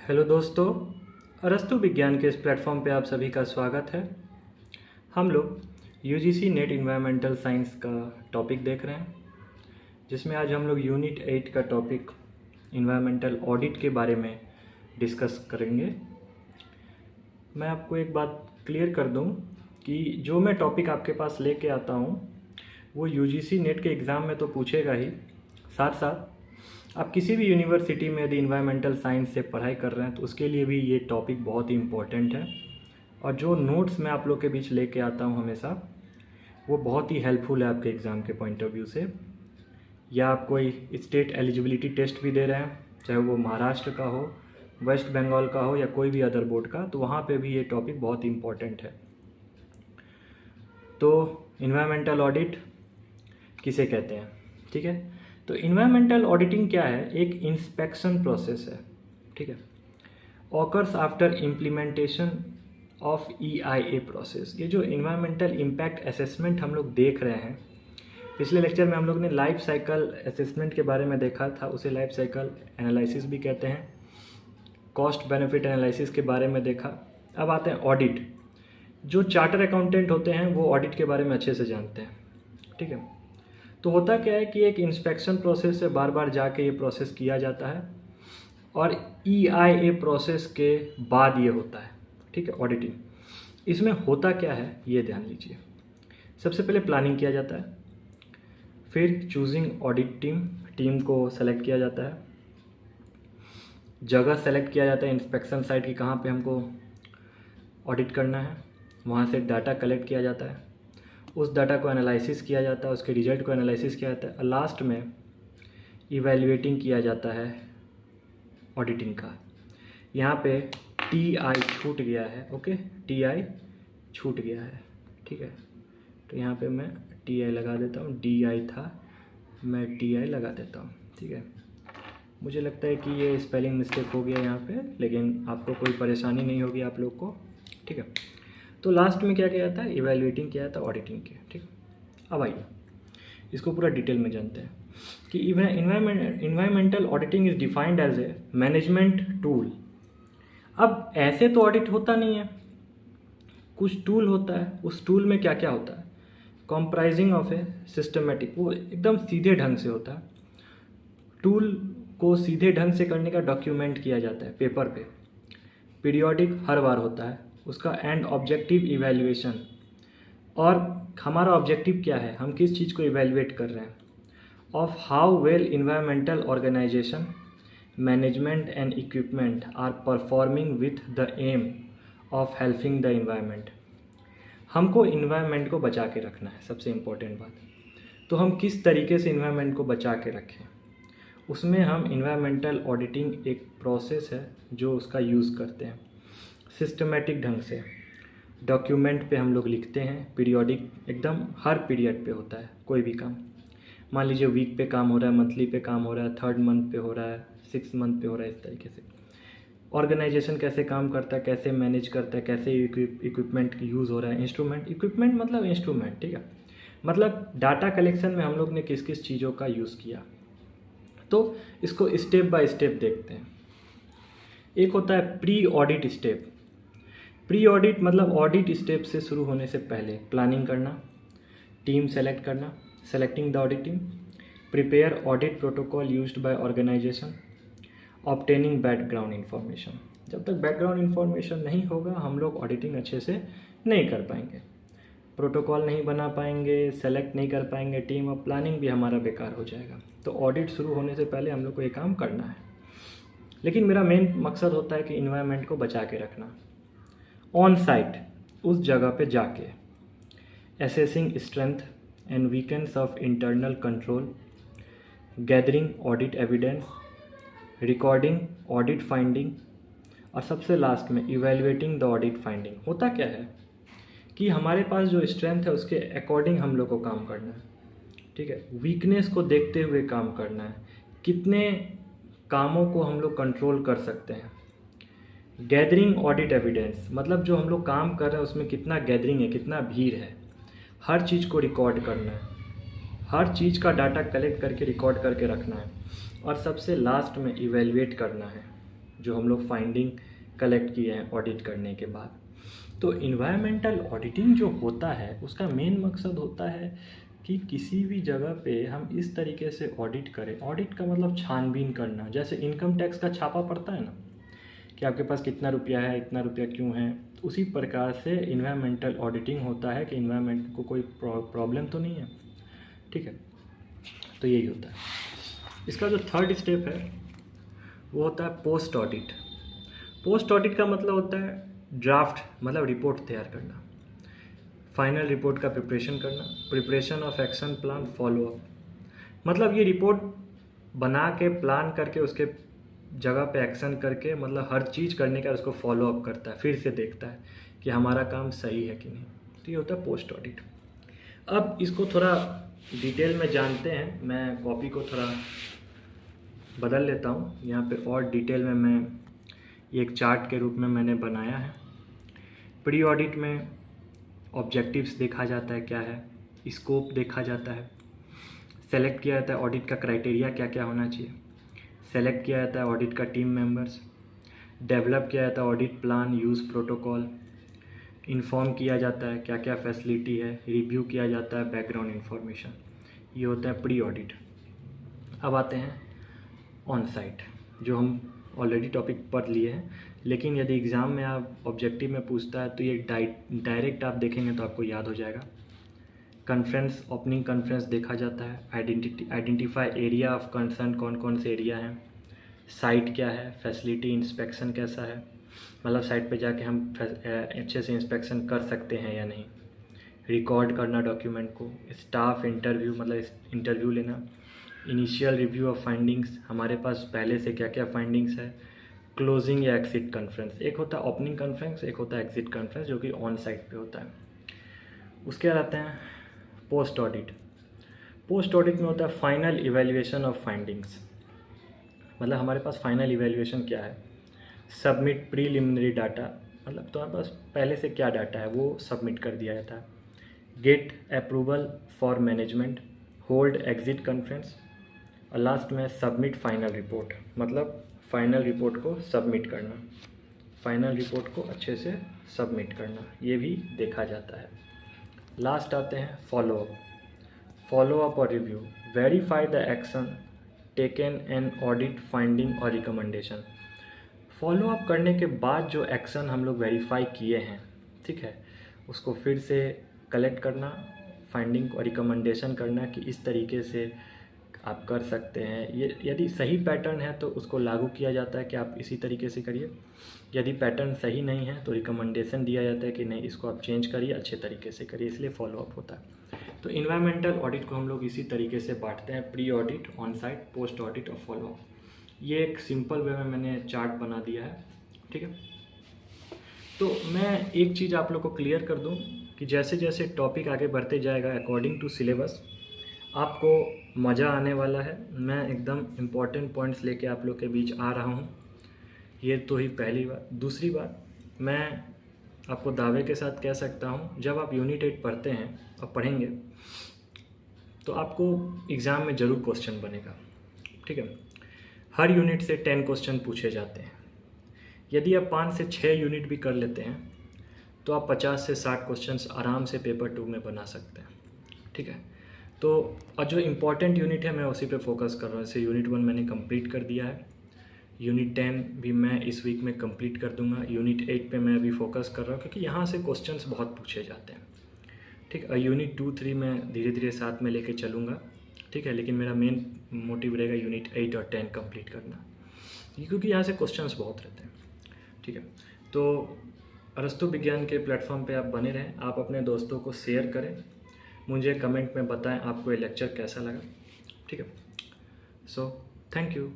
Hello दोस्तों, अरस्तु विज्ञान के इस प्लेटफॉर्म पे आप सभी का स्वागत है। हम लोग यूजीसी नेट इन्वायरमेंटल साइंस का टॉपिक देख रहे हैं, जिसमें आज हम लोग यूनिट 8 का टॉपिक इन्वायरमेंटल ऑडिट के बारे में डिस्कस करेंगे। मैं आपको एक बात क्लियर कर दूं कि जो मैं टॉपिक आपके पास लेके आता हूं वो यूजीसी नेट के एग्ज़ाम में तो पूछेगा ही, साथ साथ आप किसी भी यूनिवर्सिटी में यदि इन्वायरमेंटल साइंस से पढ़ाई कर रहे हैं तो उसके लिए भी ये टॉपिक बहुत ही इम्पोर्टेंट है। और जो नोट्स मैं आप लोग के बीच लेके आता हूँ हमेशा, वो बहुत ही हेल्पफुल है आपके एग्ज़ाम के पॉइंट ऑफ व्यू से। या आप कोई स्टेट एलिजिबिलिटी टेस्ट भी दे रहे हैं, चाहे वो महाराष्ट्र का हो, वेस्ट बंगाल का हो या कोई भी अदर बोर्ड का, तो वहाँ पे भी ये टॉपिक बहुत ही इम्पोर्टेंट है। तो इन्वायरमेंटल ऑडिट किसे कहते हैं, ठीक है। तो इन्वायरमेंटल ऑडिटिंग क्या है? एक इंस्पेक्शन प्रोसेस है, ठीक है। Occurs after implementation of EIA process. ये जो इन्वायरमेंटल इम्पैक्ट असेसमेंट हम लोग देख रहे हैं, पिछले लेक्चर में हम लोग ने लाइफ साइकिल असेसमेंट के बारे में देखा था, उसे लाइफ साइकिल एनालिसिस भी कहते हैं। कॉस्ट बेनिफिट एनालिसिस के बारे में देखा। अब आते हैं ऑडिट। जो चार्टर अकाउंटेंट होते हैं वो ऑडिट के बारे में अच्छे से जानते हैं, ठीक है। तो होता क्या है कि एक इंस्पेक्शन प्रोसेस से बार बार जाके ये प्रोसेस किया जाता है और EIA प्रोसेस के बाद ये होता है, ठीक है, ऑडिटिंग। इसमें होता क्या है ये ध्यान लीजिए। सबसे पहले प्लानिंग किया जाता है, फिर चूजिंग ऑडिट टीम को सेलेक्ट किया जाता है, जगह सेलेक्ट किया जाता है इंस्पेक्शन साइट की, कहाँ पे हमको ऑडिट करना है। वहाँ से डाटा कलेक्ट किया जाता है, उस डाटा को एनालिसिस किया जाता है, उसके रिजल्ट को एनालिसिस किया जाता है और लास्ट में इवैल्यूएटिंग किया जाता है ऑडिटिंग का। यहाँ पे TI छूट गया है, ओके, TI छूट गया है, ठीक है। तो यहाँ पे मैं TI लगा देता हूँ, DI था, मैं TI लगा देता हूँ, ठीक है। मुझे लगता है कि ये स्पेलिंग मिस्टेक हो गया यहाँ पे, लेकिन आपको कोई परेशानी नहीं होगी आप लोग को, ठीक है। तो लास्ट में क्या किया जाता है? इवैल्यूएटिंग किया जाता है ऑडिटिंग के, ठीक। अब आइए इसको पूरा डिटेल में जानते हैं कि environmental auditing is defined as a management tool. अब ऐसे तो ऑडिट होता नहीं है, कुछ टूल होता है। उस टूल में क्या क्या होता है? कॉम्प्राइजिंग ऑफ ए सिस्टमेटिक, वो एकदम सीधे ढंग से होता है। टूल को सीधे ढंग से करने का डॉक्यूमेंट किया जाता है पेपर पे। पीरियोडिक हर बार होता है उसका, एंड ऑब्जेक्टिव इवैल्यूएशन। और हमारा ऑब्जेक्टिव क्या है, हम किस चीज़ को इवैल्यूएट कर रहे हैं? Of how well environmental organization, management and equipment are performing with the aim of helping the environment. हमको इन्वायरमेंट को बचा के रखना है, सबसे इम्पोर्टेंट बात। तो हम किस तरीके से इन्वायरमेंट को बचा के रखें, उसमें हम इन्वायरमेंटल ऑडिटिंग एक प्रोसेस है जो उसका यूज़ करते हैं। सिस्टमेटिक ढंग से डॉक्यूमेंट पे हम लोग लिखते हैं, पीरियोडिक, एकदम हर पीरियड पे होता है कोई भी काम। मान लीजिए वीक पे काम हो रहा है, मंथली पे काम हो रहा है, 3rd मंथ पे हो रहा है, 6th मंथ पे हो रहा है। इस तरीके से ऑर्गेनाइजेशन कैसे काम करता है, कैसे मैनेज करता है, कैसे इक्विपमेंट यूज़ हो रहा है। इंस्ट्रूमेंट, इक्विपमेंट मतलब इंस्ट्रूमेंट, ठीक है। मतलब डाटा कलेक्शन में हम लोग ने किस किस चीज़ों का यूज़ किया। तो इसको स्टेप बाय स्टेप देखते हैं। एक होता है pre audit step. Pre audit मतलब ऑडिट स्टेप से शुरू होने से पहले प्लानिंग करना, टीम सेलेक्ट करना, selecting the audit team, prepare audit protocol used by organization, obtaining background information. जब तक बैकग्राउंड इन्फॉर्मेशन नहीं होगा हम लोग ऑडिटिंग अच्छे से नहीं कर पाएंगे, प्रोटोकॉल नहीं बना पाएंगे, सेलेक्ट नहीं कर पाएंगे टीम, और प्लानिंग भी हमारा बेकार हो जाएगा। तो ऑडिट शुरू होने से पहले हम लोग को ये काम करना है। लेकिन मेरा मेन मकसद होता है कि इन्वायरमेंट को बचा के रखना। ऑन साइट, उस जगह पे जाके assessing strength and weekends of internal control, gathering audit evidence, recording audit finding, और सबसे लास्ट में इवैल्यूएटिंग द ऑडिट फाइंडिंग। होता क्या है कि हमारे पास जो स्ट्रेंथ है उसके अकॉर्डिंग हम लोग को काम करना है, ठीक है। वीकनेस को देखते हुए काम करना है, कितने कामों को हम लोग कंट्रोल कर सकते हैं। गैदरिंग ऑडिट एविडेंस मतलब जो हम लोग काम कर रहे हैं उसमें कितना गैदरिंग है, कितना भीड़ है, हर चीज़ को रिकॉर्ड करना है, हर चीज़ का डाटा कलेक्ट करके रिकॉर्ड करके रखना है। और सबसे लास्ट में इवैल्यूएट करना है, जो हम लोग फाइंडिंग कलेक्ट किए हैं ऑडिट करने के बाद। तो इन्वायरमेंटल ऑडिटिंग जो होता है उसका मेन मकसद होता है कि किसी भी जगह पे हम इस तरीके से ऑडिट करें। ऑडिट का मतलब छानबीन करना, जैसे इनकम टैक्स का छापा पड़ता है ना कि आपके पास कितना रुपया है, इतना रुपया क्यों है, उसी प्रकार से इन्वायरमेंटल ऑडिटिंग होता है कि इन्वायरमेंट को कोई प्रॉब्लम तो नहीं है। ठीक है, तो यही होता है। इसका जो थर्ड स्टेप है वो होता है पोस्ट ऑडिट। पोस्ट ऑडिट का मतलब होता है ड्राफ्ट, मतलब रिपोर्ट तैयार करना, फाइनल रिपोर्ट का प्रिपरेशन करना, preparation of action plan, follow up. मतलब ये रिपोर्ट बना के प्लान करके उसके जगह पे एक्शन करके, मतलब हर चीज़ करने का उसको फॉलो अप करता है, फिर से देखता है कि हमारा काम सही है कि नहीं। तो ये होता है पोस्ट ऑडिट। अब इसको थोड़ा डिटेल में जानते हैं। मैं कॉपी को थोड़ा बदल लेता हूँ, यहाँ पे और डिटेल में मैं एक चार्ट के रूप में मैंने बनाया है। प्री ऑडिट में ऑब्जेक्टिव्स देखा जाता है क्या है, स्कोप देखा जाता है, सेलेक्ट किया जाता है ऑडिट का क्राइटेरिया क्या क्या होना चाहिए, सेलेक्ट किया जाता है ऑडिट का टीम मेंबर्स, डेवलप किया जाता है audit plan, use protocol, inform किया जाता है क्या क्या फैसिलिटी है, रिव्यू किया जाता है बैकग्राउंड इन्फॉर्मेशन। ये होता है प्री ऑडिट। अब आते हैं ऑन साइट, जो हम ऑलरेडी टॉपिक पढ़ लिए हैं, लेकिन यदि एग्ज़ाम में आप ऑब्जेक्टिव में पूछता है तो ये डायरेक्ट आप देखेंगे तो आपको याद हो जाएगा। कॉन्फ्रेंस, ओपनिंग कॉन्फ्रेंस देखा जाता है, आइडेंटिफाई एरिया ऑफ कंसर्न, कौन कौन से एरिया हैं, साइट क्या है, फैसिलिटी इंस्पेक्शन कैसा है, मतलब साइट पे जाके हम अच्छे से इंस्पेक्शन कर सकते हैं या नहीं, रिकॉर्ड करना डॉक्यूमेंट को, स्टाफ इंटरव्यू, मतलब इंटरव्यू लेना, इनिशियल रिव्यू ऑफ फाइंडिंग्स, हमारे पास पहले से क्या क्या फाइंडिंग्स है, क्लोजिंग या एग्जिट कॉन्फ्रेंस। एक होता है ओपनिंग कॉन्फ्रेंस, एक होता है एग्जिट कॉन्फ्रेंस जो कि ऑन साइट पे होता है। उसके बाद आते हैं पोस्ट ऑडिट। पोस्ट ऑडिट में होता है फाइनल इवैल्यूएशन ऑफ फाइंडिंग्स, मतलब हमारे पास फाइनल इवैल्यूएशन क्या है, सबमिट प्रीलिमिनरी डाटा, मतलब तुम्हारे पास पहले से क्या डाटा है वो सबमिट कर दिया जाता है, get approval for management, hold exit conference, और लास्ट में सबमिट फाइनल रिपोर्ट, मतलब फाइनल रिपोर्ट को सबमिट करना, फाइनल रिपोर्ट को अच्छे से सबमिट करना, ये भी देखा जाता है। लास्ट आते हैं फॉलो अप। फॉलो अप और review, verify the action taken an audit finding और रिकमेंडेशन। फॉलो अप करने के बाद जो एक्शन हम लोग वेरीफाई किए हैं, ठीक है, उसको फिर से कलेक्ट करना, फाइंडिंग और रिकमेंडेशन करना कि इस तरीके से आप कर सकते हैं। ये यदि सही पैटर्न है तो उसको लागू किया जाता है कि आप इसी तरीके से करिए, यदि पैटर्न सही नहीं है तो रिकमेंडेशन दिया जाता है कि नहीं, इसको आप चेंज करिए, अच्छे तरीके से करिए, इसलिए फॉलो अप होता है। तो इन्वायरमेंटल ऑडिट को हम लोग इसी तरीके से बांटते हैं, pre audit, on site, post audit और फॉलो अप। ये एक सिंपल वे में मैंने चार्ट बना दिया है, ठीक है। तो मैं एक चीज़ आप लोग को क्लियर कर दूं कि जैसे जैसे टॉपिक आगे बढ़ते जाएगा अकॉर्डिंग टू सिलेबस आपको मज़ा आने वाला है। मैं एकदम इम्पॉर्टेंट पॉइंट्स लेके आप लोग के बीच आ रहा हूँ, ये तो ही पहली बात। दूसरी बात, मैं आपको दावे के साथ कह सकता हूँ, जब आप यूनिट 8 पढ़ते हैं और पढ़ेंगे तो आपको एग्ज़ाम में ज़रूर क्वेश्चन बनेगा, ठीक है। हर यूनिट से 10 क्वेश्चन पूछे जाते हैं। यदि आप 5 से 6 यूनिट भी कर लेते हैं तो आप 50 से 60 क्वेश्चंस आराम से पेपर 2 में बना सकते हैं, ठीक है। तो और जो इम्पॉर्टेंट यूनिट है मैं उसी पे फोकस कर रहा हूँ। जैसे यूनिट 1 मैंने कंप्लीट कर दिया है, यूनिट 10 भी मैं इस वीक में कंप्लीट कर दूंगा, यूनिट 8 पे मैं अभी फोकस कर रहा हूँ क्योंकि यहाँ से क्वेश्चंस बहुत पूछे जाते हैं, ठीक है। यूनिट 2, 3 मैं धीरे धीरे साथ में लेके चलूँगा, ठीक है, लेकिन मेरा मेन मोटिव रहेगा यूनिट 8 और 10 कंप्लीट करना, क्योंकि यहाँ से क्वेश्चंस बहुत रहते हैं, ठीक है। तो अरस्तु विज्ञान के प्लेटफॉर्म पे आप बने रहें, आप अपने दोस्तों को शेयर करें, मुझे कमेंट में बताएं आपको ये लेक्चर कैसा लगा, ठीक है। So thank you.